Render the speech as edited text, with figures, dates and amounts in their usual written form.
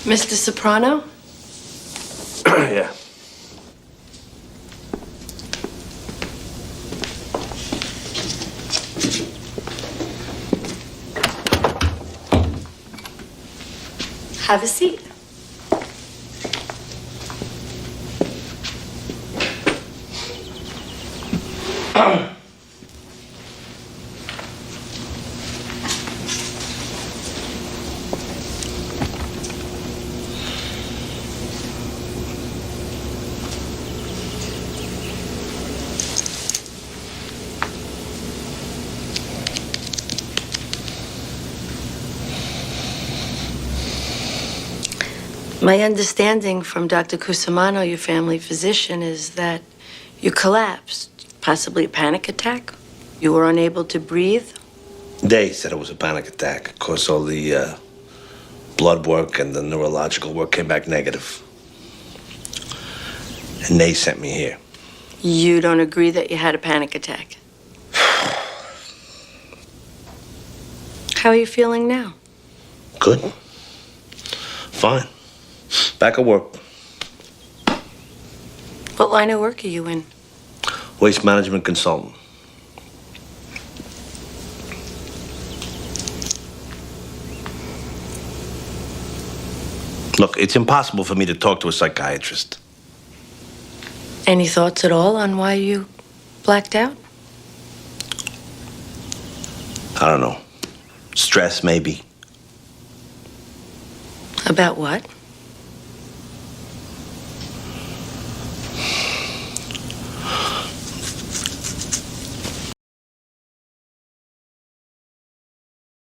Mr. Soprano? Yeah. Have a seat. My understanding from Dr. Cusimano, your family physician, is that you collapsed, possibly a panic attack. You were unable to breathe. They said it was a panic attack. Of course, all the blood work and the neurological work came back negative. And they sent me here. You don't agree that you had a panic attack? How are you feeling now? Good. Fine. Back at work. What line of work are you in? Waste management consultant. Look, it's impossible for me to talk to a psychiatrist. Any thoughts at all on why you blacked out? I don't know. Stress, maybe. About what?